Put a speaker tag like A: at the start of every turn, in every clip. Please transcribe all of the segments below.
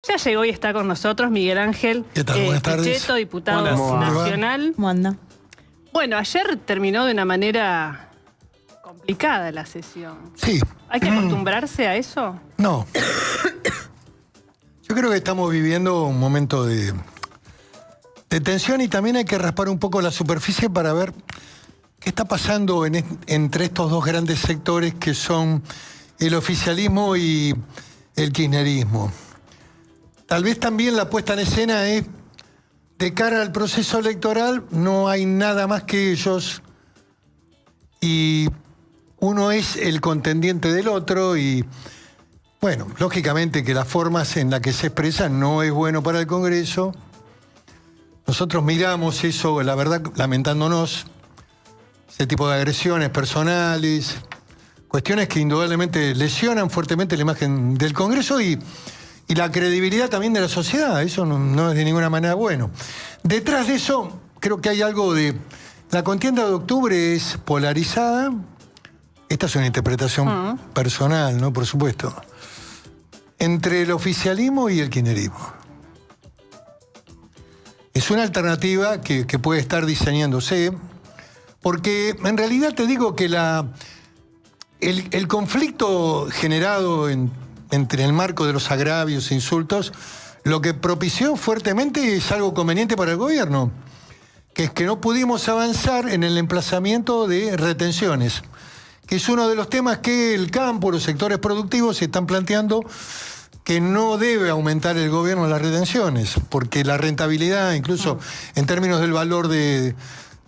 A: Ya llegó y está con nosotros Miguel Ángel
B: ¿Qué tal? Buenas tardes.
A: Pichetto, diputado
B: Hola.
A: nacional.
C: ¿Cómo anda?
A: Bueno, ayer terminó de una manera complicada la sesión.
B: Sí.
A: ¿Hay que acostumbrarse a eso?
B: No. Yo creo que estamos viviendo un momento de tensión y también hay que raspar un poco la superficie para ver qué está pasando entre estos dos grandes sectores que son el oficialismo y el kirchnerismo. Tal vez también la puesta en escena es de cara al proceso electoral, no hay nada más que ellos y uno es el contendiente del otro y, bueno, lógicamente que las formas en las que se expresan no es bueno para el Congreso. Nosotros miramos eso, la verdad, lamentándonos, ese tipo de agresiones personales, cuestiones que indudablemente lesionan fuertemente la imagen del Congreso y la credibilidad también de la sociedad. Eso no es de ninguna manera bueno. Detrás de eso, creo que hay algo de... La contienda de octubre es polarizada. Esta es una interpretación personal, ¿no? Por supuesto. Entre el oficialismo y el kirchnerismo. Es una alternativa que puede estar diseñándose, porque en realidad te digo que el conflicto generado entre el marco de los agravios e insultos, lo que propició fuertemente es algo conveniente para el gobierno, que es que no pudimos avanzar en el emplazamiento de retenciones, que es uno de los temas que el campo, los sectores productivos se están planteando que no debe aumentar el gobierno las retenciones, porque la rentabilidad, incluso en términos del valor de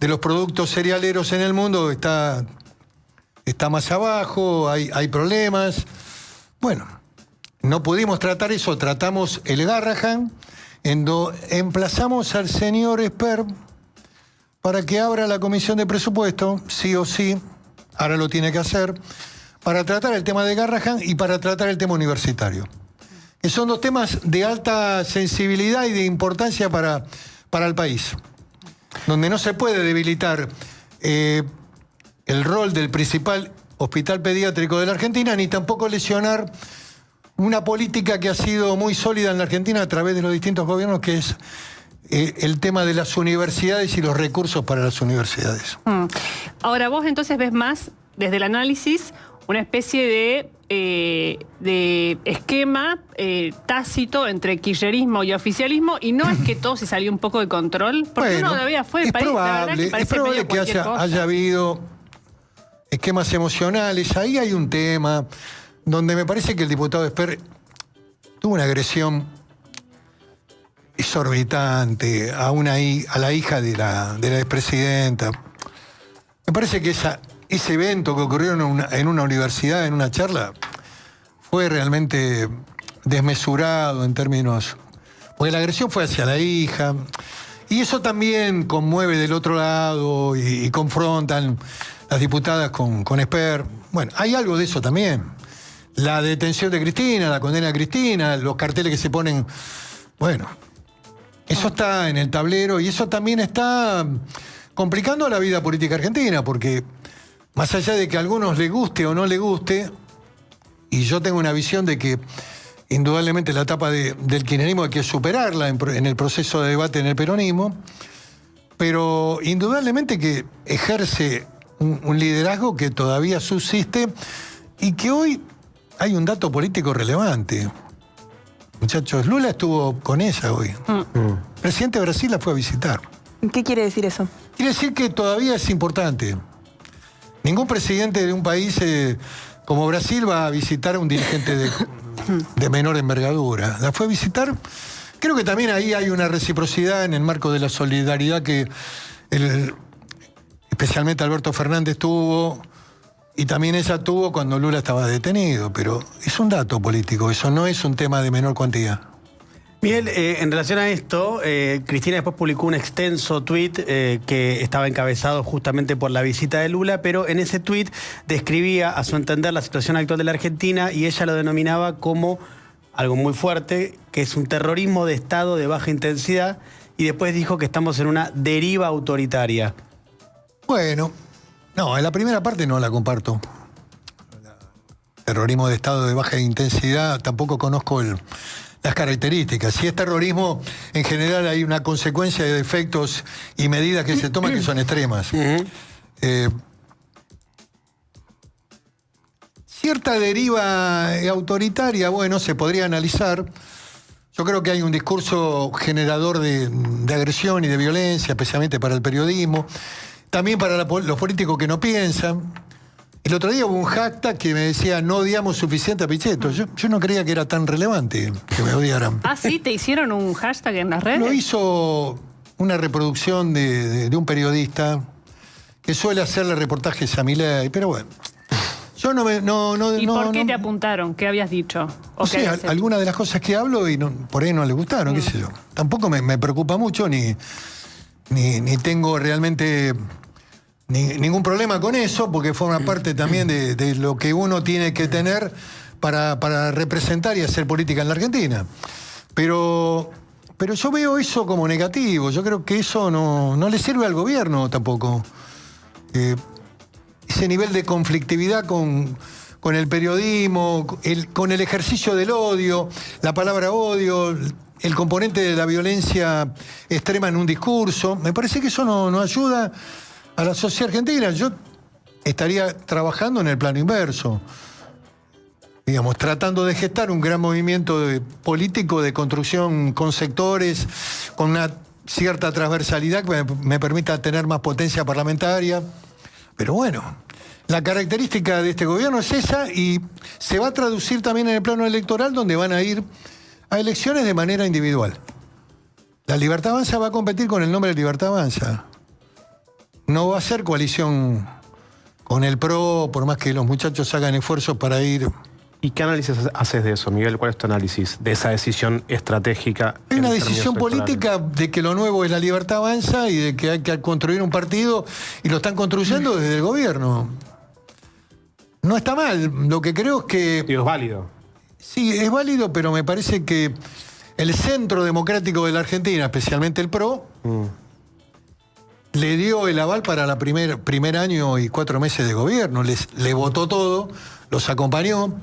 B: los productos cerealeros en el mundo, está más abajo, hay problemas. Bueno, no pudimos tratar eso, tratamos el Garrahan, emplazamos al señor Esper para que abra la comisión de presupuesto, sí o sí, ahora lo tiene que hacer, para tratar el tema de Garrahan y para tratar el tema universitario, que son dos temas de alta sensibilidad y de importancia para el país, donde no se puede debilitar el rol del principal hospital pediátrico de la Argentina, ni tampoco lesionar una política que ha sido muy sólida en la Argentina a través de los distintos gobiernos, que es el tema de las universidades y los recursos para las universidades.
A: Ahora, vos entonces ves más, desde el análisis, una especie de esquema tácito entre kirchnerismo y oficialismo, y no es que todo se salió un poco de control, porque
B: bueno,
A: uno todavía fue el país,
B: es probable que haya habido esquemas emocionales. Ahí hay un tema donde me parece que el diputado Esper tuvo una agresión exorbitante a la hija de la expresidenta. Me parece que ese evento que ocurrió en una universidad, en una charla, fue realmente desmesurado en términos... Porque la agresión fue hacia la hija, y eso también conmueve del otro lado y confrontan las diputadas con Esper. Bueno, hay algo de eso también. La detención de Cristina, la condena de Cristina, los carteles que se ponen... Bueno, eso está en el tablero y eso también está complicando la vida política argentina, porque más allá de que a algunos les guste o no les guste, y yo tengo una visión de que indudablemente la etapa del kirchnerismo hay que superarla en el proceso de debate en el peronismo, pero indudablemente que ejerce un liderazgo que todavía subsiste y que hoy hay un dato político relevante. Muchachos, Lula estuvo con ella hoy. El presidente de Brasil la fue a visitar.
C: ¿Qué quiere decir eso?
B: Quiere decir que todavía es importante. Ningún presidente de un país como Brasil va a visitar a un dirigente de menor envergadura. La fue a visitar. Creo que también ahí hay una reciprocidad en el marco de la solidaridad que especialmente Alberto Fernández tuvo, y también ella tuvo cuando Lula estaba detenido, pero es un dato político, eso no es un tema de menor cuantía.
D: Miguel, en relación a esto, Cristina después publicó un extenso tuit que estaba encabezado justamente por la visita de Lula, pero en ese tuit describía a su entender la situación actual de la Argentina y ella lo denominaba como algo muy fuerte, que es un terrorismo de Estado de baja intensidad, y después dijo que estamos en una deriva autoritaria.
B: Bueno, no, en la primera parte no la comparto. Terrorismo de Estado de baja intensidad, tampoco conozco las características. Si es terrorismo, en general hay una consecuencia de efectos y medidas que se toman que son extremas. Cierta deriva autoritaria, bueno, se podría analizar. Yo creo que hay un discurso generador de agresión y de violencia, especialmente para el periodismo, también para los políticos que no piensan. El otro día hubo un hashtag que me decía: no odiamos suficiente a Pichetto. Yo no creía que era tan relevante que me odiaran.
A: Ah, sí, ¿te hicieron un hashtag en las redes?
B: Lo hizo una reproducción de un periodista que suele hacerle reportajes a Milei, pero bueno. Yo no me...
A: ¿Y por qué te apuntaron? ¿Qué habías dicho?
B: Sí, algunas de las cosas que hablo y por ahí no le gustaron, qué sé yo. Tampoco me preocupa mucho, ni tengo realmente ningún problema con eso, porque forma parte también de lo que uno tiene que tener para representar y hacer política en la Argentina. Pero yo veo eso como negativo. Yo creo que eso no le sirve al gobierno tampoco. Ese nivel de conflictividad con el periodismo, con el ejercicio del odio, la palabra odio, el componente de la violencia extrema en un discurso, me parece que eso no ayuda a la sociedad argentina. Yo estaría trabajando en el plano inverso, digamos, tratando de gestar un gran movimiento político de construcción con sectores, con una cierta transversalidad que me permita tener más potencia parlamentaria. Pero bueno, la característica de este gobierno es esa, y se va a traducir también en el plano electoral, donde van a ir a elecciones de manera individual. La Libertad Avanza va a competir con el nombre de Libertad Avanza. No va a ser coalición con el PRO, por más que los muchachos hagan esfuerzos para ir.
C: ¿Y qué análisis haces de eso, Miguel? ¿Cuál es tu análisis de esa decisión estratégica?
B: Es una decisión política de que lo nuevo es la Libertad Avanza y de que hay que construir un partido, y lo están construyendo desde el gobierno. No está mal, lo que creo es que...
C: Digo, es válido.
B: Sí, es válido, pero me parece que el centro democrático de la Argentina, especialmente el PRO, le dio el aval para el primer año y 4 meses de gobierno. Le votó todo, los acompañó.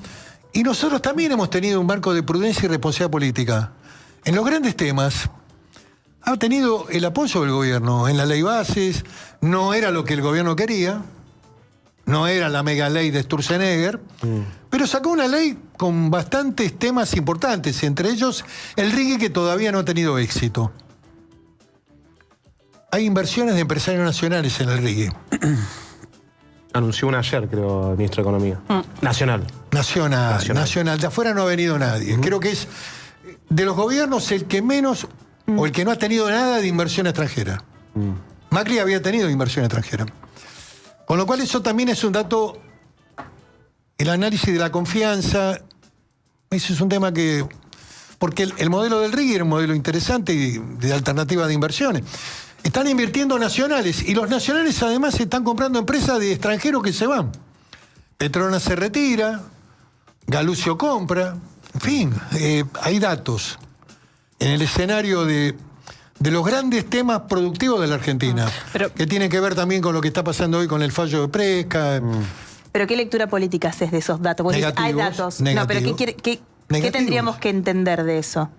B: Y nosotros también hemos tenido un marco de prudencia y responsabilidad política. En los grandes temas ha tenido el apoyo del gobierno. En la ley bases no era lo que el gobierno quería, no era la mega ley de Sturzenegger, pero sacó una ley con bastantes temas importantes, entre ellos el RIGI, que todavía no ha tenido éxito. Hay inversiones de empresarios nacionales en el RIGI.
C: Anunció una ayer, creo, el ministro de Economía. Nacional.
B: Nacional. De afuera no ha venido nadie. Creo que es de los gobiernos el que menos o el que no ha tenido nada de inversión extranjera. Macri había tenido inversión extranjera. Con lo cual eso también es un dato, el análisis de la confianza. Ese es un tema que... Porque el modelo del RIGI era un modelo interesante y de alternativa de inversiones. Están invirtiendo nacionales, y los nacionales además están comprando empresas de extranjeros que se van. Petronas se retira, Galucio compra, en fin, hay datos en el escenario de los grandes temas productivos de la Argentina, que tienen que ver también con lo que está pasando hoy con el fallo de Presca.
E: ¿Pero qué lectura política haces de esos datos? Porque hay datos. No, pero ¿qué tendríamos que entender de eso?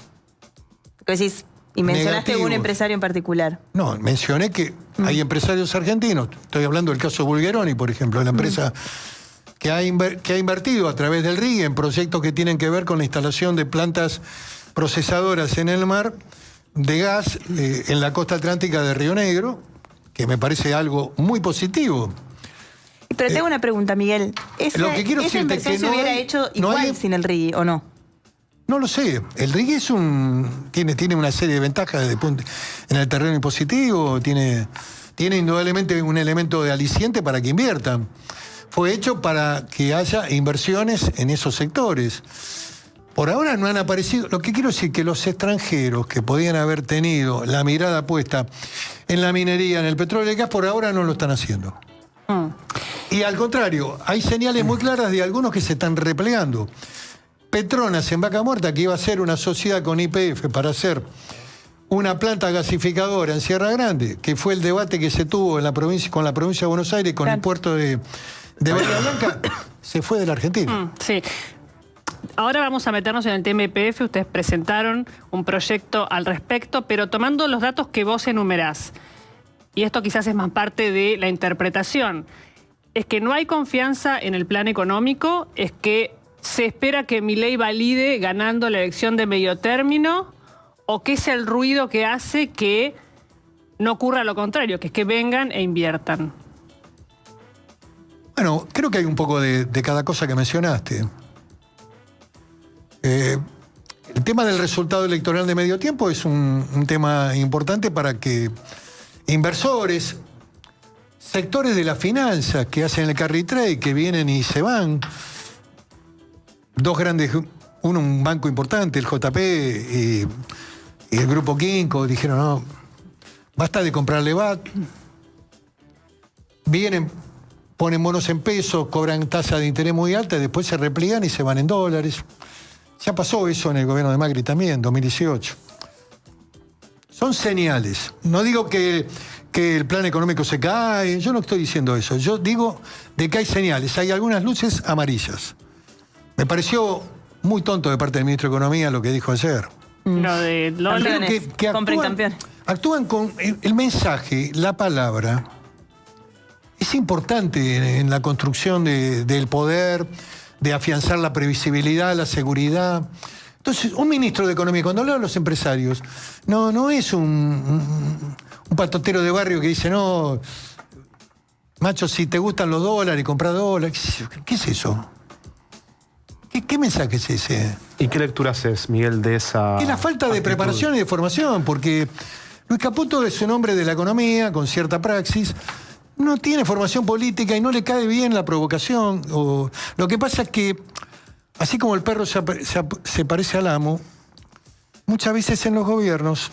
E: Porque decís... Y mencionaste un empresario en particular.
B: No, mencioné que hay empresarios argentinos. Estoy hablando del caso Bulgeroni, por ejemplo, la empresa que ha invertido a través del RIGI en proyectos que tienen que ver con la instalación de plantas procesadoras en el mar de gas en la costa atlántica de Río Negro, que me parece algo muy positivo.
E: Pero tengo una pregunta, Miguel.
B: Lo que quiero
E: ¿Esa inversión se hubiera hecho igual sin el RIGI o no?
B: No lo sé. El RIGI tiene una serie de ventajas en el terreno impositivo, tiene indudablemente un elemento de aliciente para que inviertan. Fue hecho para que haya inversiones en esos sectores. Por ahora no han aparecido. Lo que quiero decir es que los extranjeros que podían haber tenido la mirada puesta en la minería, en el petróleo y el gas, por ahora no lo están haciendo. Y al contrario, hay señales muy claras de algunos que se están replegando. Petronas en Vaca Muerta, que iba a ser una sociedad con YPF para hacer una planta gasificadora en Sierra Grande, que fue el debate que se tuvo en la provincia, con la provincia de Buenos Aires, con el puerto de Bahía Blanca, se fue de la Argentina.
A: Sí. ahora vamos a meternos en el tema YPF. Ustedes presentaron un proyecto al respecto, pero tomando los datos que vos enumerás, y esto quizás es más parte de la interpretación, es que no hay confianza en el plan económico, es que se espera que Milei valide ganando la elección de medio término, o qué es el ruido que hace que no ocurra lo contrario, que es que vengan e inviertan.
B: Bueno, creo que hay un poco de cada cosa que mencionaste. El tema del resultado electoral de medio tiempo es un tema importante para que inversores, sectores de las finanzas que hacen el carry trade, que vienen y se van, dos grandes, un banco importante, el JP y el Grupo Kinko, dijeron, no, basta de comprarle BAT, vienen, ponen bonos en pesos, cobran tasa de interés muy alta y después se repliegan y se van en dólares. Ya pasó eso en el gobierno de Macri también, 2018. Son señales. No digo que el plan económico se cae, yo no estoy diciendo eso. Yo digo de que hay señales, hay algunas luces amarillas. Me pareció muy tonto de parte del ministro de Economía lo que dijo ayer.
A: Lo de dólares,
E: compren campeón.
B: Actúan con el mensaje, la palabra. Es importante en la construcción del poder, de afianzar la previsibilidad, la seguridad. Entonces, un ministro de Economía, cuando habla a los empresarios, no es un patotero de barrio que dice, no, macho, si te gustan los dólares, compra dólares. ¿Qué es eso? ¿Qué mensaje es ese?
C: ¿Y qué lectura haces, Miguel, de esa
B: Es la falta de preparación y de formación, porque Luis Caputo es un hombre de la economía, con cierta praxis, no tiene formación política y no le cae bien la provocación. Lo que pasa es que, así como el perro se parece al amo, muchas veces en los gobiernos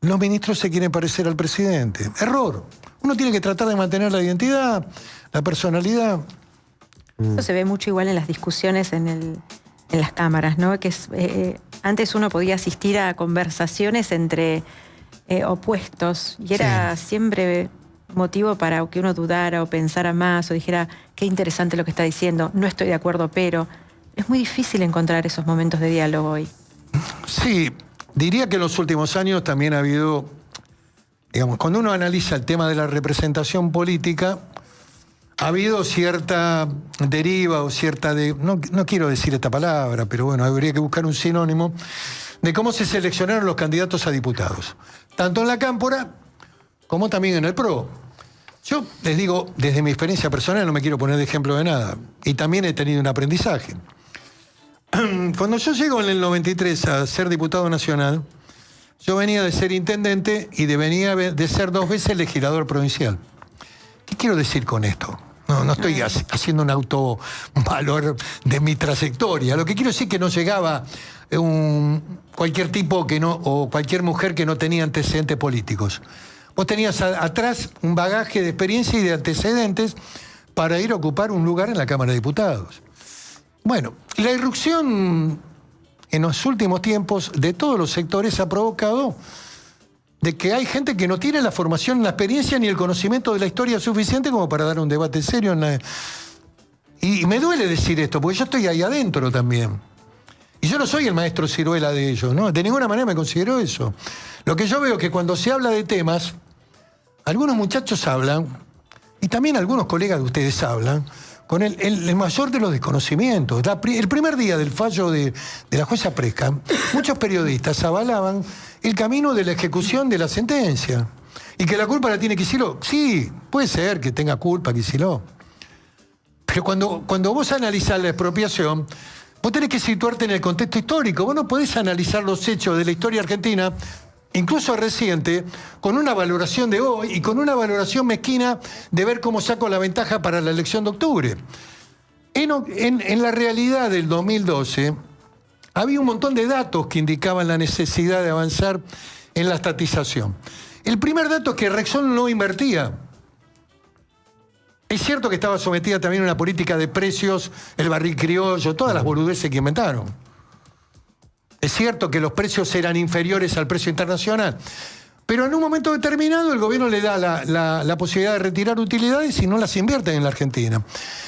B: los ministros se quieren parecer al presidente. Error. Uno tiene que tratar de mantener la identidad, la personalidad.
F: Eso se ve mucho igual en las discusiones en las cámaras, ¿no? Que antes uno podía asistir a conversaciones entre opuestos y era siempre motivo para que uno dudara o pensara más o dijera, qué interesante lo que está diciendo, no estoy de acuerdo, pero es muy difícil encontrar esos momentos de diálogo hoy.
B: Sí, diría que en los últimos años también ha habido, digamos, cuando uno analiza el tema de la representación política, ha habido cierta deriva o cierta no quiero decir esta palabra, pero bueno, habría que buscar un sinónimo de cómo se seleccionaron los candidatos a diputados, tanto en la Cámpora como también en el PRO. Yo les digo, desde mi experiencia personal, no me quiero poner de ejemplo de nada, y también he tenido un aprendizaje. Cuando yo llego en el 93 a ser diputado nacional, yo venía de ser intendente y venía de ser 2 veces legislador provincial. ¿Qué quiero decir con esto? No estoy haciendo un autovalor de mi trayectoria. Lo que quiero decir es que no llegaba cualquier tipo o cualquier mujer que no tenía antecedentes políticos. Vos tenías atrás un bagaje de experiencia y de antecedentes para ir a ocupar un lugar en la Cámara de Diputados. Bueno, la irrupción en los últimos tiempos de todos los sectores ha provocado de que hay gente que no tiene la formación, la experiencia ni el conocimiento de la historia suficiente como para dar un debate serio. Y me duele decir esto, porque yo estoy ahí adentro también. Y yo no soy el maestro Ciruela de ellos, ¿no? De ninguna manera me considero eso. Lo que yo veo es que cuando se habla de temas, algunos muchachos hablan, y también algunos colegas de ustedes hablan, con el mayor de los desconocimientos. El primer día del fallo de la jueza Presca, muchos periodistas avalaban el camino de la ejecución de la sentencia. Y que la culpa la tiene Kicillof. Sí, puede ser que tenga culpa Kicillof. Pero cuando vos analizás la expropiación, vos tenés que situarte en el contexto histórico. Vos no podés analizar los hechos de la historia argentina, incluso reciente, con una valoración de hoy y con una valoración mezquina de ver cómo saco la ventaja para la elección de octubre. En la realidad del 2012, había un montón de datos que indicaban la necesidad de avanzar en la estatización. El primer dato es que Repsol no invertía. Es cierto que estaba sometida también a una política de precios, el barril criollo, todas las boludeces que inventaron. Es cierto que los precios eran inferiores al precio internacional, pero en un momento determinado el gobierno le da la posibilidad de retirar utilidades y no las invierten en la Argentina.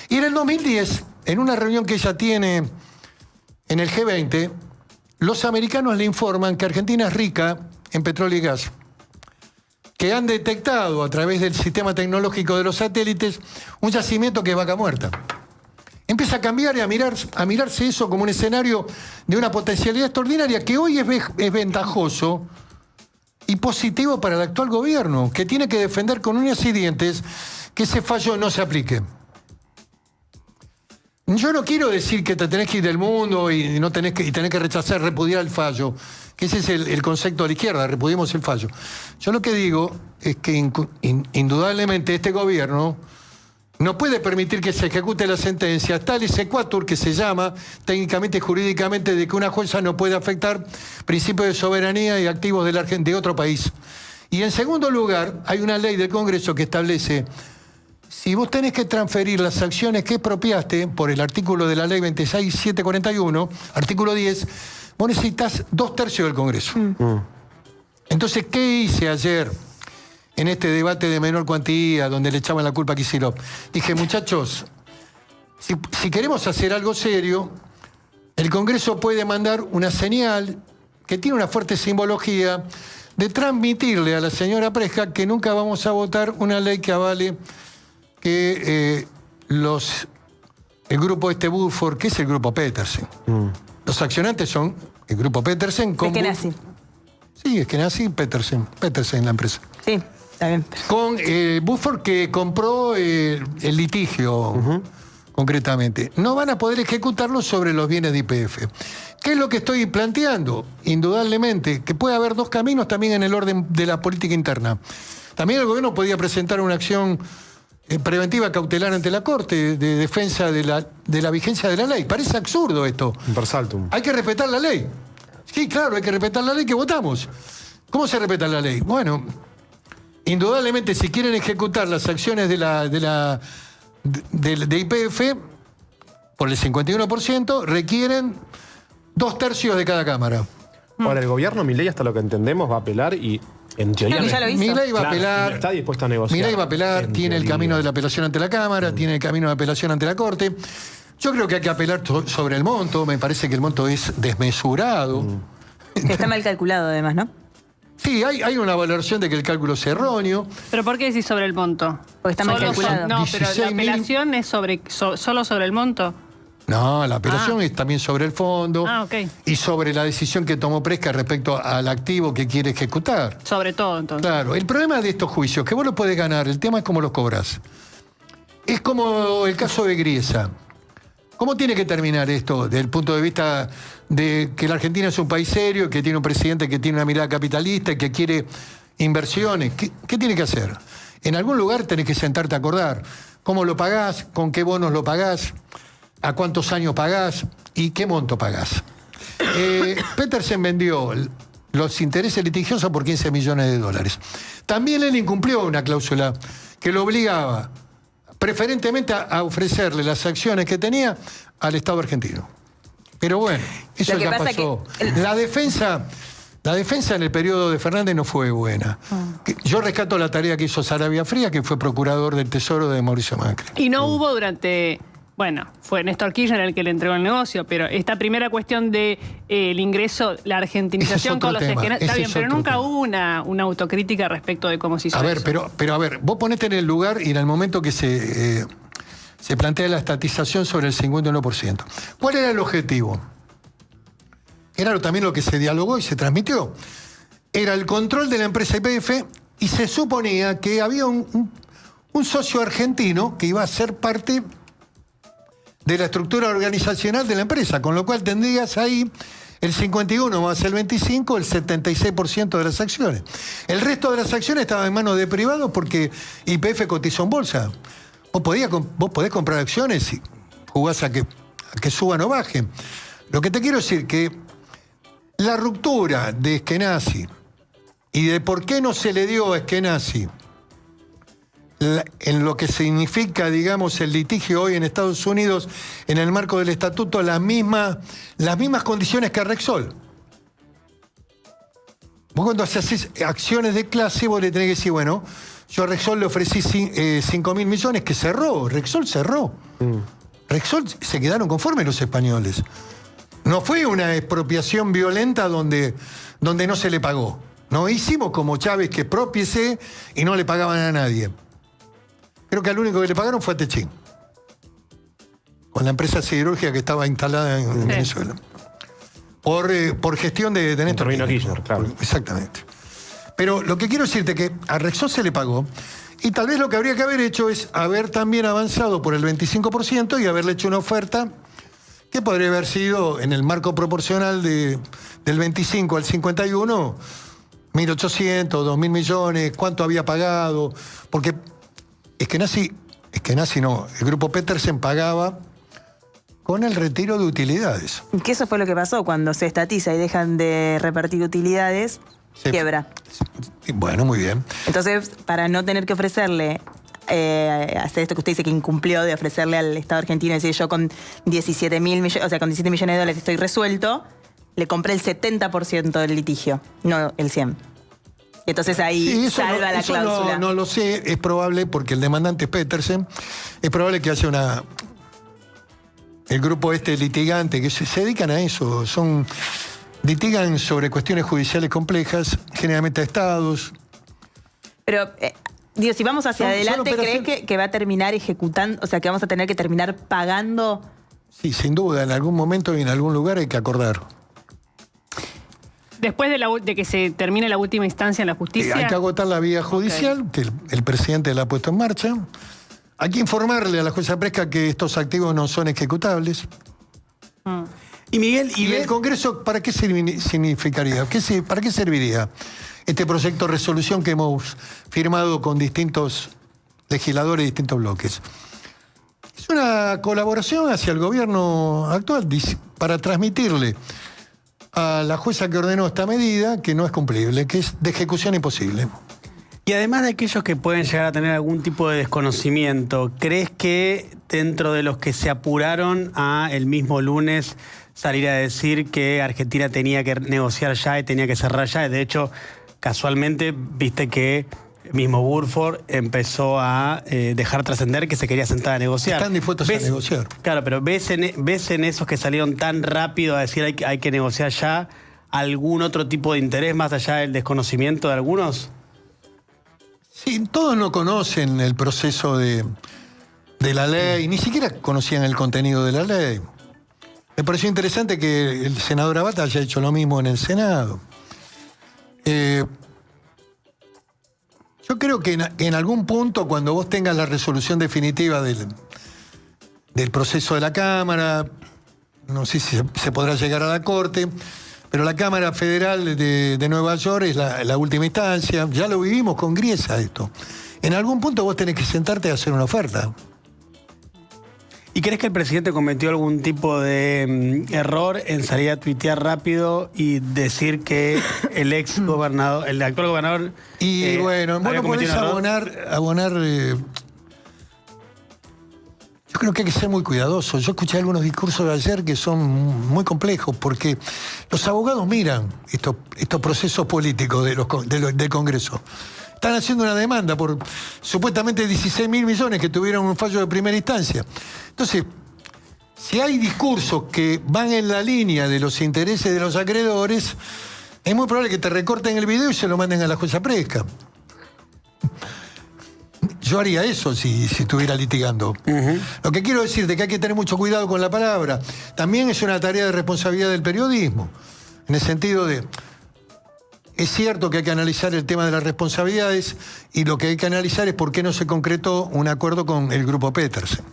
B: Y en el 2010, en una reunión que ella tiene en el G20, los americanos le informan que Argentina es rica en petróleo y gas, que han detectado a través del sistema tecnológico de los satélites un yacimiento que es Vaca Muerta. Empieza a cambiar y a mirarse eso como un escenario de una potencialidad extraordinaria que hoy es ventajoso y positivo para el actual gobierno, que tiene que defender con uñas y dientes que ese fallo no se aplique. Yo no quiero decir que te tenés que ir del mundo y tenés que rechazar, repudiar el fallo, que ese es el concepto de la izquierda, repudiemos el fallo. Yo lo que digo es que indudablemente este gobierno no puede permitir que se ejecute la sentencia tal y sequatur, que se llama técnicamente y jurídicamente, de que una jueza no puede afectar principios de soberanía y activos de otro país. Y en segundo lugar, hay una ley del Congreso que establece, si vos tenés que transferir las acciones que expropiaste por el artículo de la ley 26741, artículo 10, vos necesitas 2/3 del Congreso. Entonces, ¿qué hice ayer en este debate de menor cuantía, donde le echaban la culpa a Kicillof? Dije, muchachos, si queremos hacer algo serio, el Congreso puede mandar una señal que tiene una fuerte simbología de transmitirle a la señora Presca que nunca vamos a votar una ley que avale que el grupo Buford, que es el grupo Petersen. Los accionantes son el grupo Petersen con...
E: Eskenazi.
B: Sí, Eskenazi, Petersen la empresa.
E: Sí, está bien.
B: Con Buford, que compró el litigio, concretamente. No van a poder ejecutarlo sobre los bienes de YPF. ¿Qué es lo que estoy planteando? Indudablemente, que puede haber dos caminos también en el orden de la política interna. También el gobierno podía presentar una acción preventiva cautelar ante la Corte de defensa de la vigencia de la ley. Parece absurdo esto.
C: Versaltum.
B: Hay que respetar la ley. Sí, claro, hay que respetar la ley que votamos. ¿Cómo se respeta la ley? Bueno, indudablemente, si quieren ejecutar las acciones de YPF por el 51%, requieren 2/3 de cada cámara.
C: Ahora, el gobierno, Milei, hasta lo que entendemos, va a apelar y, en teoría...
E: Ya lo hizo.
B: Milei va a
C: Claro,
B: apelar.
C: está dispuesto a negociar.
B: Milei va a apelar, tiene el camino de la apelación ante la Cámara, tiene el camino de apelación ante la Corte. Yo creo que hay que apelar sobre el monto. Me parece que el monto es desmesurado.
E: Que está mal calculado, además, ¿no?
B: Sí, hay una valoración de que el cálculo es erróneo.
A: ¿Pero por qué decís sobre el monto?
E: Porque está mal calculado.
A: No, pero la
B: 16.000.
A: apelación es solo sobre el monto.
B: No, la apelación es también sobre el fondo
A: Ah, ok.
B: y sobre la decisión que tomó Presca respecto al activo que quiere ejecutar.
A: Sobre todo, entonces.
B: Claro, el problema de estos juicios, que vos los podés ganar, el tema es cómo los cobras. Es como el caso de Griesa. ¿Cómo tiene que terminar esto desde el punto de vista de que la Argentina es un país serio, que tiene un presidente que tiene una mirada capitalista y que quiere inversiones? ¿Qué tiene que hacer? En algún lugar tenés que sentarte a acordar cómo lo pagás, con qué bonos lo pagás, a cuántos años pagás y qué monto pagás. Petersen vendió los intereses litigiosos por $15 millones. También él incumplió una cláusula que lo obligaba preferentemente a ofrecerle las acciones que tenía al Estado argentino. Pero bueno, eso ya pasó. La defensa en el periodo de Fernández no fue buena. Yo rescato la tarea que hizo Sarabia Frías, que fue procurador del Tesoro de Mauricio Macri.
A: Y no hubo durante... Bueno, fue Néstor Kirchner el que le entregó el negocio, pero esta primera cuestión de el ingreso, la argentinización con los esquenas, está bien, pero nunca hubo una autocrítica respecto de cómo se hizo eso.
B: Pero a ver, vos ponete en el lugar y en el momento que se plantea la estatización sobre el 51%. ¿Cuál era el objetivo? Era también lo que se dialogó y se transmitió. Era el control de la empresa YPF y se suponía que había un socio argentino que iba a ser parte de la estructura organizacional de la empresa, con lo cual tendrías ahí el 51 más el 25, el 76% de las acciones. El resto de las acciones estaba en manos de privados porque YPF cotizó en bolsa. Vos podés comprar acciones y jugás a que suban o bajen. Lo que te quiero decir que la ruptura de Eskenazi y de por qué no se le dio a Eskenazi en lo que significa, digamos, el litigio hoy en Estados Unidos en el marco del estatuto, las mismas condiciones que a Rexol. Vos cuando haces acciones de clase, vos le tenés que decir, bueno, yo a Rexol le ofrecí 5.000 millones, que cerró, Rexol cerró. Rexol se quedaron conformes los españoles. no fue una expropiación violenta donde no se le pagó. No hicimos como Chávez, que expropiese y no le pagaban a nadie. Creo que al único que le pagaron fue a Techín, con la empresa siderúrgica que estaba instalada en Venezuela. Por gestión de Néstor
C: Kirchner, claro.
B: Exactamente. Pero lo que quiero decirte es que a Repsol se le pagó, y tal vez lo que habría que haber hecho es haber también avanzado por el 25% y haberle hecho una oferta que podría haber sido, en el marco proporcional del 25 al 51, 1.800, 2.000 millones, cuánto había pagado, porque es que Nazi no, el grupo Petersen pagaba con el retiro de utilidades.
E: Que eso fue lo que pasó cuando se estatiza y dejan de repartir utilidades, quiebra.
B: Bueno, muy bien.
E: Entonces, para no tener que ofrecerle, hacer esto que usted dice que incumplió de ofrecerle al Estado argentino, decir yo con 17 millones de dólares estoy resuelto, le compré el 70% del litigio, no el 100%. Entonces ahí salva la cláusula.
B: No lo sé, es probable, porque el demandante es Petersen, es probable que haya el grupo litigante, que se dedican a eso, litigan sobre cuestiones judiciales complejas, generalmente a estados.
E: Pero, si vamos hacia adelante, ¿crees que va a terminar ejecutando, o sea, que vamos a tener que terminar pagando?
B: Sí, sin duda, en algún momento y en algún lugar hay que acordar.
A: Después de que se termine la última instancia en la justicia.
B: Hay que agotar la vía judicial, que el presidente la ha puesto en marcha. Hay que informarle a la jueza Presca que estos activos no son ejecutables.
D: Y Miguel,
B: ¿Y el Congreso para qué significaría? ¿Para qué serviría este proyecto de resolución que hemos firmado con distintos legisladores y distintos bloques? Es una colaboración hacia el gobierno actual para transmitirle a la jueza que ordenó esta medida que no es cumplible, que es de ejecución imposible.
D: Y además de aquellos que pueden llegar a tener algún tipo de desconocimiento, ¿crees que dentro de los que se apuraron a el mismo lunes salir a decir que Argentina tenía que negociar ya y tenía que cerrar ya? De hecho, casualmente, viste que mismo Burford empezó a dejar trascender que se quería sentar a negociar.
B: Están dispuestos a negociar.
D: Claro, pero ¿ves en esos que salieron tan rápido a decir hay que negociar ya algún otro tipo de interés más allá del desconocimiento de algunos?
B: Sí, todos no conocen el proceso de la ley, ni siquiera conocían el contenido de la ley. Me pareció interesante que el senador Abad haya hecho lo mismo en el Senado. Yo creo que en algún punto, cuando vos tengas la resolución definitiva del proceso de la Cámara, no sé si se podrá llegar a la Corte, pero la Cámara Federal de Nueva York es la última instancia. Ya lo vivimos con Griesa esto. En algún punto vos tenés que sentarte a hacer una oferta.
D: ¿Y crees que el presidente cometió algún tipo de error en salir a tuitear rápido y decir que el actual gobernador...
B: Y bueno, vos no podés abonar yo creo que hay que ser muy cuidadoso. Yo escuché algunos discursos de ayer que son muy complejos, porque los abogados miran estos procesos políticos del Congreso. Están haciendo una demanda por supuestamente 16.000 millones que tuvieron un fallo de primera instancia. Entonces, si hay discursos que van en la línea de los intereses de los acreedores, es muy probable que te recorten el video y se lo manden a la jueza Presca. Yo haría eso si estuviera litigando. Lo que quiero decirte es que hay que tener mucho cuidado con la palabra. También es una tarea de responsabilidad del periodismo, en el sentido de... Es cierto que hay que analizar el tema de las responsabilidades, y lo que hay que analizar es por qué no se concretó un acuerdo con el grupo Petersen,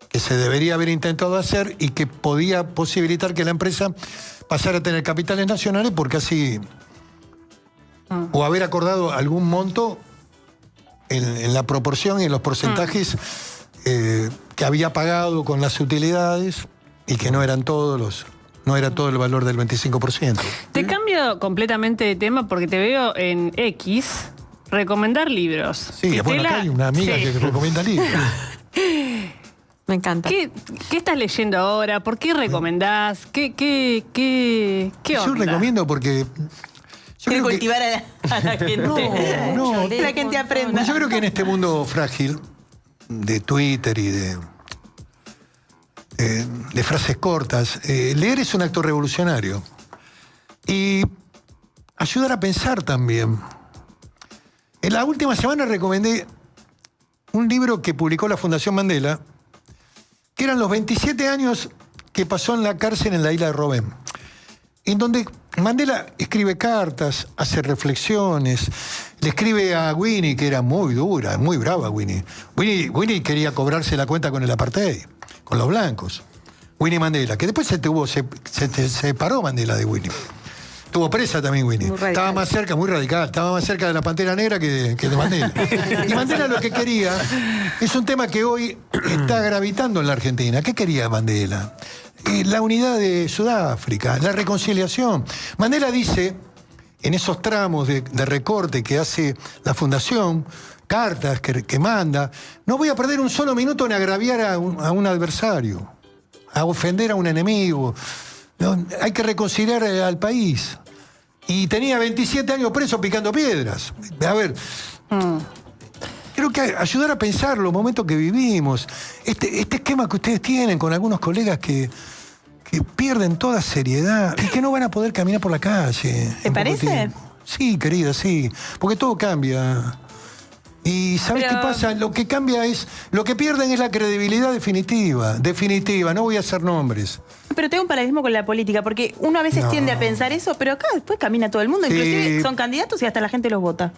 B: que se debería haber intentado hacer y que podía posibilitar que la empresa pasara a tener capitales nacionales, porque así... o haber acordado algún monto en la proporción y en los porcentajes que había pagado con las utilidades, y que no era todo el valor del 25%.
A: Te cambio completamente de tema porque te veo en X recomendar libros.
B: Sí, bueno, acá hay una amiga que recomienda libros.
F: Me encanta.
A: ¿Qué estás leyendo ahora? ¿Por qué recomendás? ¿Qué onda?
B: Yo recomiendo porque...
E: Quiero cultivar a la gente.
B: No,
E: que la gente aprenda.
B: Yo creo que en este mundo frágil de Twitter y de frases cortas. Leer es un acto revolucionario. Y ayudar a pensar también. En la última semana recomendé un libro que publicó la Fundación Mandela, que eran los 27 años que pasó en la cárcel en la isla de Robben, en donde Mandela escribe cartas, hace reflexiones, le escribe a Winnie, que era muy dura, muy brava Winnie. Winnie quería cobrarse la cuenta con el apartheid, con los blancos. Winnie Mandela, que después se separó Mandela de Winnie. Estuvo presa también Winnie. Estaba más cerca, muy radical, estaba más cerca de la Pantera Negra que de Mandela. Y Mandela lo que quería es un tema que hoy está gravitando en la Argentina. ¿Qué quería Mandela? La unidad de Sudáfrica, la reconciliación. Mandela dice, en esos tramos de recorte que hace la Fundación, cartas que manda, no voy a perder un solo minuto en agraviar a un adversario, a ofender a un enemigo. No, hay que reconciliar al país. Y tenía 27 años preso picando piedras. A ver, creo que ayudar a pensar los momentos que vivimos. Este esquema que ustedes tienen con algunos colegas que pierden toda seriedad y que no van a poder caminar por la calle.
E: ¿Te parece?
B: Sí, querida, sí. Porque todo cambia. Y ¿sabes qué pasa? Lo que cambia es... Lo que pierden es la credibilidad definitiva. Definitiva, no voy a hacer nombres.
E: Pero tengo un paralelismo con la política, porque uno a veces tiende a pensar eso, pero acá después camina todo el mundo. Inclusive son candidatos y hasta la gente los vota.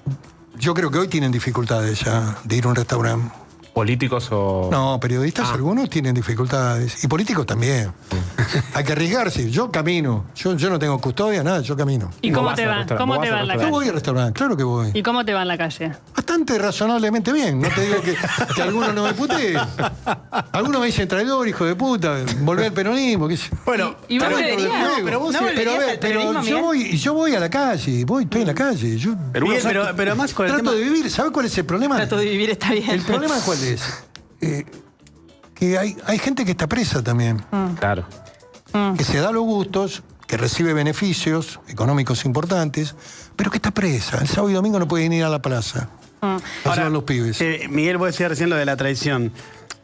B: Yo creo que hoy tienen dificultades ya de ir a un restaurante.
C: ¿Políticos o...?
B: No, periodistas algunos tienen dificultades. Y políticos también. Hay que arriesgarse. Yo camino. Yo no tengo custodia, nada, yo camino.
A: ¿Y cómo te va? ¿Cómo te va en la
B: Yo
A: calle?
B: voy al restaurante, claro que voy.
A: ¿Y cómo te va en la calle?
B: Bastante razonablemente bien. No te digo que algunos no me puteen. Algunos me dicen traidor, hijo de puta, volvé al peronismo.
D: Bueno,
A: ¿Y vos deberías?
B: Yo voy a la calle, estoy en la calle.
D: pero además con el
B: trato
D: tema...
B: de vivir. ¿Sabes cuál es el problema?
E: Trato de vivir está bien.
B: El problema cuál es. Que hay gente que está presa también.
C: Claro.
B: Que se da los gustos, que recibe beneficios económicos importantes, pero que está presa. El sábado y domingo no pueden ir a la plaza. Ahora los pibes.
D: Miguel, vos decías recién lo de la traición.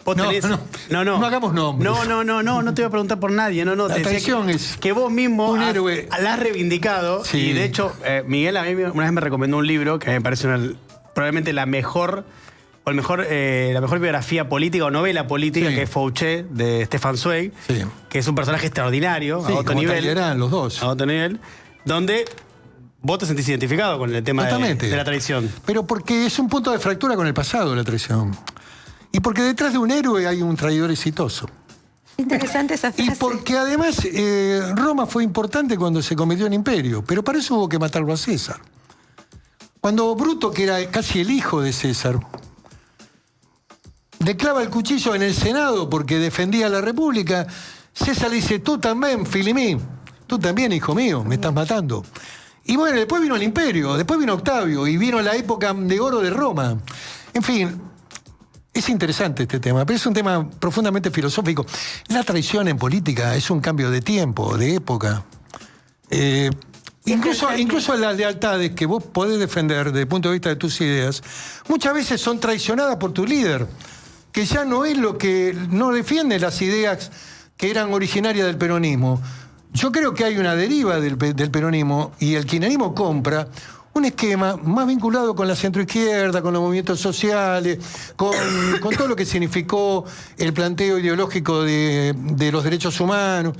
D: Vos tenés...
B: No hagamos nombres.
D: No te voy a preguntar por nadie.
B: La traición es
D: que vos mismo
B: un héroe.
D: la has reivindicado.
B: Sí.
D: Y de hecho, Miguel a mí una vez me recomendó un libro que me parece probablemente la mejor biografía política o novela política, que es Fauché, de Stefan Zweig, que es un personaje extraordinario, a otro nivel.
B: Los dos.
D: A otro nivel, donde vos te sentís identificado con el tema de la traición.
B: Pero porque es un punto de fractura con el pasado, la traición. Y porque detrás de un héroe hay un traidor exitoso.
F: Interesante esa frase.
B: Y porque además Roma fue importante cuando se convirtió en imperio, pero para eso hubo que matarlo a César. Cuando Bruto, que era casi el hijo de César, le clava el cuchillo en el Senado porque defendía a la República, César le dice, tú también, Filimí, tú también, hijo mío, me estás matando. Y bueno, después vino el imperio, después vino Octavio y vino la época de oro de Roma. En fin, es interesante este tema, pero es un tema profundamente filosófico. La traición en política es un cambio de tiempo, de época. Incluso las lealtades que vos podés defender desde el punto de vista de tus ideas, muchas veces son traicionadas por tu líder, que ya no es no defiende las ideas que eran originarias del peronismo. Yo creo que hay una deriva del peronismo y el kirchnerismo compra un esquema más vinculado con la centroizquierda, con los movimientos sociales, con todo lo que significó el planteo ideológico de los derechos humanos.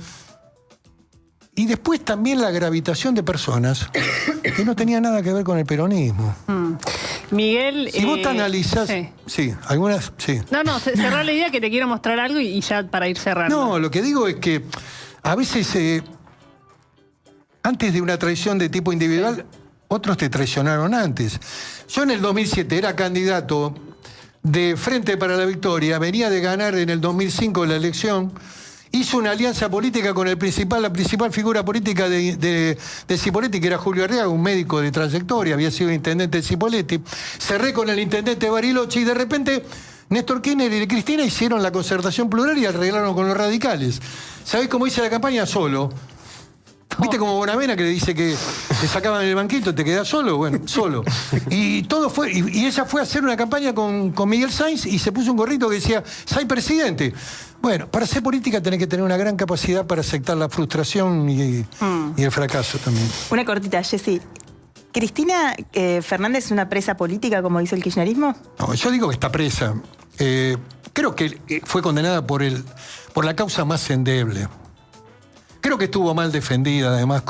B: Y después también la gravitación de personas que no tenía nada que ver con el peronismo.
A: Miguel...
B: Si vos te analizás... Sí, algunas... Sí.
A: No, cerrar la idea que te quiero mostrar algo y ya para ir cerrando.
B: No, lo que digo es que a veces antes de una traición de tipo individual, otros te traicionaron antes. Yo en el 2007 era candidato de Frente para la Victoria, venía de ganar en el 2005 la elección, hizo una alianza política con la principal figura política de Cipolletti, que era Julio Arriaga, un médico de trayectoria, había sido intendente de Cipolletti. Cerré con el intendente Bariloche y de repente Néstor Kirchner y Cristina hicieron la concertación plural y arreglaron con los radicales. ¿Sabés cómo hice la campaña? Solo. ¿Viste como Bonavena que le dice que Te sacaban el banquito, te quedás solo, bueno, solo. Y todo fue, y ella fue a hacer una campaña con Miguel Sainz y se puso un gorrito que decía, soy presidente. Bueno, para hacer política tenés que tener una gran capacidad para aceptar la frustración y el fracaso también.
E: Una cortita, Jessy. ¿Cristina Fernández es una presa política, como dice el kirchnerismo?
B: No, yo digo que está presa. Creo que fue condenada por la causa más endeble. Creo que estuvo mal defendida, además,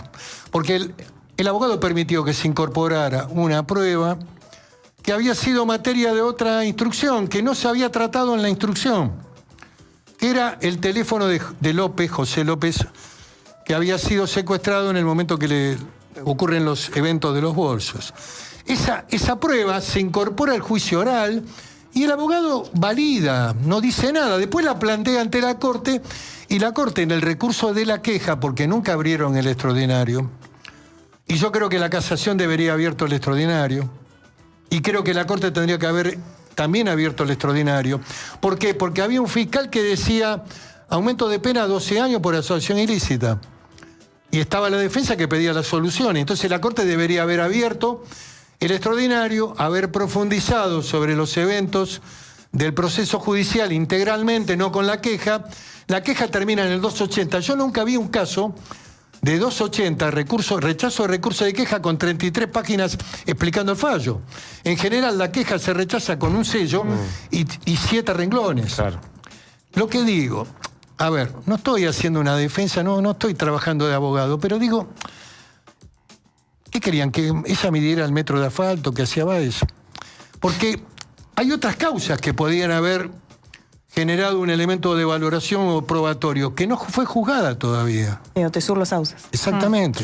B: porque el abogado permitió que se incorporara una prueba que había sido materia de otra instrucción, que no se había tratado en la instrucción, que era el teléfono de López, José López, que había sido secuestrado en el momento que le ocurren los eventos de los bolsos. Esa prueba se incorpora al juicio oral y el abogado valida, no dice nada. Después la plantea ante la Corte y la Corte en el recurso de la queja, porque nunca abrieron el extraordinario, y yo creo que la casación debería haber abierto el extraordinario, y creo que la Corte tendría que haber también abierto el extraordinario. ¿Por qué? Porque había un fiscal que decía aumento de pena a 12 años por asociación ilícita. Y estaba la defensa que pedía la solución. Entonces la Corte debería haber abierto el extraordinario, haber profundizado sobre los eventos del proceso judicial integralmente, no con la queja. La queja termina en el 280. Yo nunca vi un caso de 280, rechazo de recurso de queja con 33 páginas explicando el fallo. En general la queja se rechaza con un sello y 7 renglones.
C: Claro.
B: Lo que digo, a ver, no estoy haciendo una defensa, no estoy trabajando de abogado, pero digo, ¿qué querían? ¿Que ella midiera el metro de asfalto, que hacía Báez? Porque hay otras causas que podían haber generado un elemento de valoración o probatorio que no fue juzgada todavía.
E: Otesur Los Sauces.
B: Exactamente.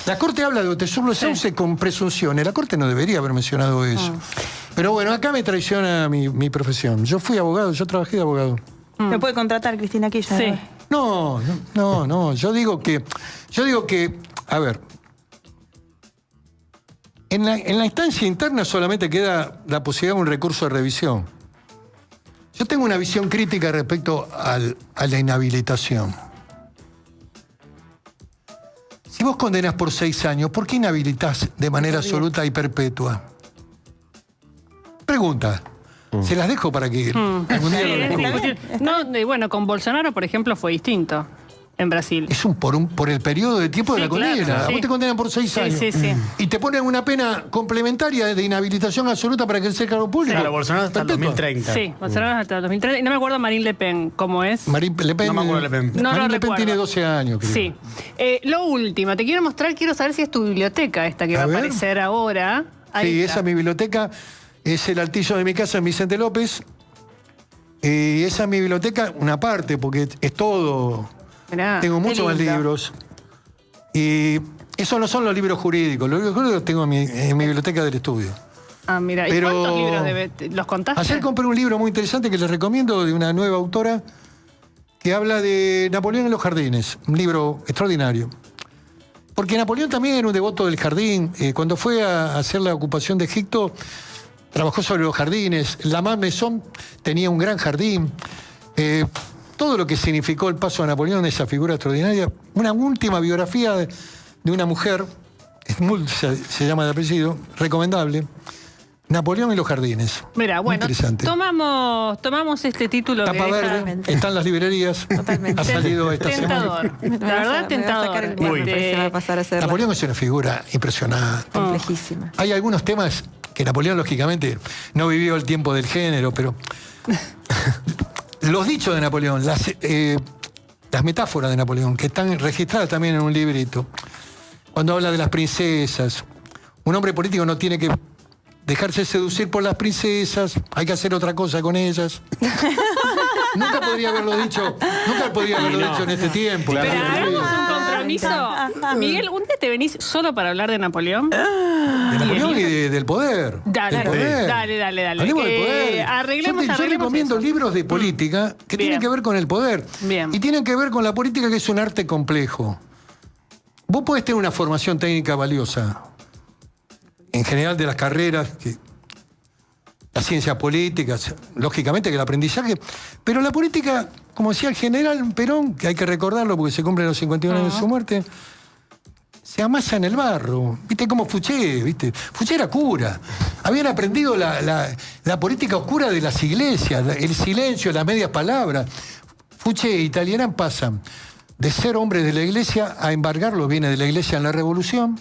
B: La Corte habla de Otesur Los Sauces con presunciones. La Corte no debería haber mencionado eso. Pero bueno, acá me traiciona mi profesión. Yo fui abogado, yo trabajé de abogado.
E: ¿Me puede contratar Cristina Kirchner?
A: Sí.
B: No. Yo digo que, a ver, en la instancia interna solamente queda la posibilidad de un recurso de revisión. Yo tengo una visión crítica respecto a la inhabilitación. Si vos condenás por 6 años, ¿por qué inhabilitás de manera absoluta y perpetua? Pregunta. Se las dejo para que algún día lo discutan.
A: No, bueno, con Bolsonaro, por ejemplo, fue distinto en Brasil.
B: Es por el periodo de tiempo de la condena.
A: Claro, sí.
B: Vos te condenan por 6 años.
A: Sí.
B: Y te ponen una pena complementaria de inhabilitación absoluta para ejercer cargo público.
D: Claro, Bolsonaro hasta el
B: Perpetua.
D: 2030.
A: Sí, Bolsonaro hasta el 2030. Y no me acuerdo Marine Le Pen, ¿cómo es?
B: Marine Le Pen,
D: No me acuerdo de Le Pen.
A: No
B: Marine
A: lo
B: Le Pen
A: recuerdo.
B: tiene 12 años, creo.
A: Sí. Lo último, te quiero mostrar, quiero saber si es tu biblioteca esta que
B: A
A: va a
B: ver.
A: aparecer ahora. Ahí
B: Sí,
A: está.
B: esa es mi biblioteca. Es el altillo de mi casa en Vicente López. Y esa es mi biblioteca, una parte, porque es todo.
A: Mirá,
B: Tengo
A: qué
B: muchos más
A: lindo.
B: libros. Y esos no son los libros jurídicos. Los libros jurídicos los tengo en mi biblioteca del estudio.
A: Ah, mira. ¿Y
B: Pero
A: cuántos libros los contaste?
B: Ayer compré un libro muy interesante que les recomiendo de una nueva autora que habla de Napoleón en los jardines. Un libro extraordinario. Porque Napoleón también era un devoto del jardín. Cuando fue a hacer la ocupación de Egipto, trabajó sobre los jardines. La Malmaison tenía un gran jardín. Todo lo que significó el paso de Napoleón, esa figura extraordinaria. Una última biografía de una mujer, se llama de apellido, recomendable. Napoleón y los jardines.
A: Mira,
B: Muy
A: bueno,
B: interesante.
A: tomamos este título
B: Tapa
A: que
B: verde, está en las librerías.
F: Totalmente.
B: Ha salido esta semana.
A: tentador. La verdad, tentador.
F: Se va a pasar a ser
B: Napoleón es una figura impresionante.
F: complejísima.
B: Hay algunos temas que Napoleón, lógicamente, no vivió el tiempo del género, pero los dichos de Napoleón, las metáforas de Napoleón, que están registradas también en un librito, cuando habla de las princesas, un hombre político no tiene que dejarse seducir por las princesas, hay que hacer otra cosa con ellas. Nunca podría haberlo dicho en este tiempo.
A: Pero
D: Claro.
A: hagamos un compromiso. Miguel, ¿un día te venís solo para hablar de Napoleón?
B: De Napoleón y del poder.
A: Dale,
B: Del poder.
A: dale.
B: Hablemos del poder.
A: Arreglemos
B: yo recomiendo
A: eso.
B: libros de política que
A: Bien.
B: tienen que ver con el poder.
A: Bien.
B: Y tienen que ver con la política, que es un arte complejo. Vos podés tener una formación técnica valiosa, en general de las carreras, las ciencias políticas, lógicamente que el aprendizaje, pero la política, como decía el general Perón, que hay que recordarlo porque se cumplen los 51 años de su muerte, se amasa en el barro. ¿Viste cómo Fouché? ¿Viste? Fouché era cura. Habían aprendido la política oscura de las iglesias, el silencio, las medias palabras. Fouché y Talleyrand pasan de ser hombres de la iglesia a embargar los bienes de la iglesia en la Revolución.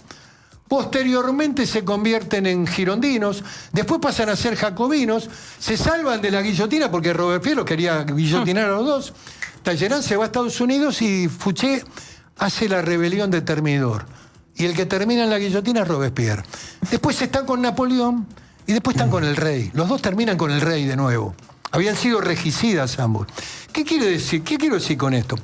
B: Posteriormente se convierten en girondinos, después pasan a ser jacobinos, se salvan de la guillotina porque Robespierre quería guillotinar a los dos. Talleyrand se va a Estados Unidos y Fouché hace la rebelión de Termidor. Y el que termina en la guillotina es Robespierre. Después están con Napoleón y después están con el rey. Los dos terminan con el rey de nuevo. Habían sido regicidas ambos. ¿Qué quiere decir? ¿Qué quiero decir con esto?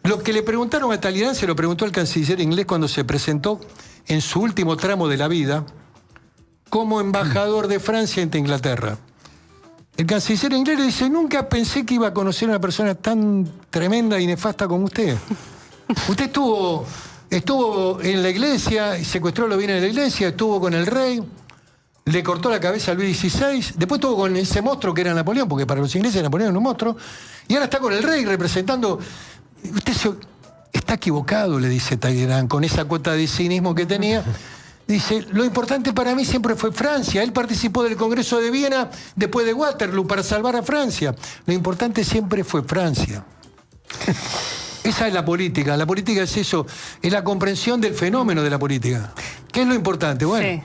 B: Lo que le preguntaron a Talleyrand se lo preguntó el canciller inglés cuando se presentó en su último tramo de la vida como embajador de Francia ante Inglaterra. El canciller inglés le dice: nunca pensé que iba a conocer a una persona tan tremenda y nefasta como usted. Usted estuvo en la iglesia, secuestró los bienes de la iglesia, estuvo con el rey, le cortó la cabeza a Luis XVI, después estuvo con ese monstruo que era Napoleón, porque para los ingleses Napoleón era un monstruo, y ahora está con el rey representando... Usted está equivocado, le dice Talleyrand, con esa cuota de cinismo que tenía. Dice: lo importante para mí siempre fue Francia. Él participó del Congreso de Viena después de Waterloo para salvar a Francia. Lo importante siempre fue Francia. Esa es la política. La política es eso, es la comprensión del fenómeno de la política. ¿Qué es lo importante? Bueno.
A: Sí.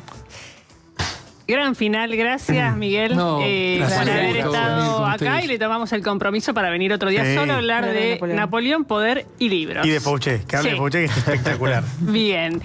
A: Gran final, gracias Miguel
B: No, gracias
A: por
B: a
A: haber
B: vos por
A: estado
B: venir con
A: acá
B: ustedes.
A: y le tomamos el compromiso para venir otro día
D: Sí.
A: solo a hablar de
F: Napoleón.
A: Napoleón, poder y libros.
D: Y de Fouché, que hable
A: Sí.
D: de Fouché, que es espectacular.
A: Bien.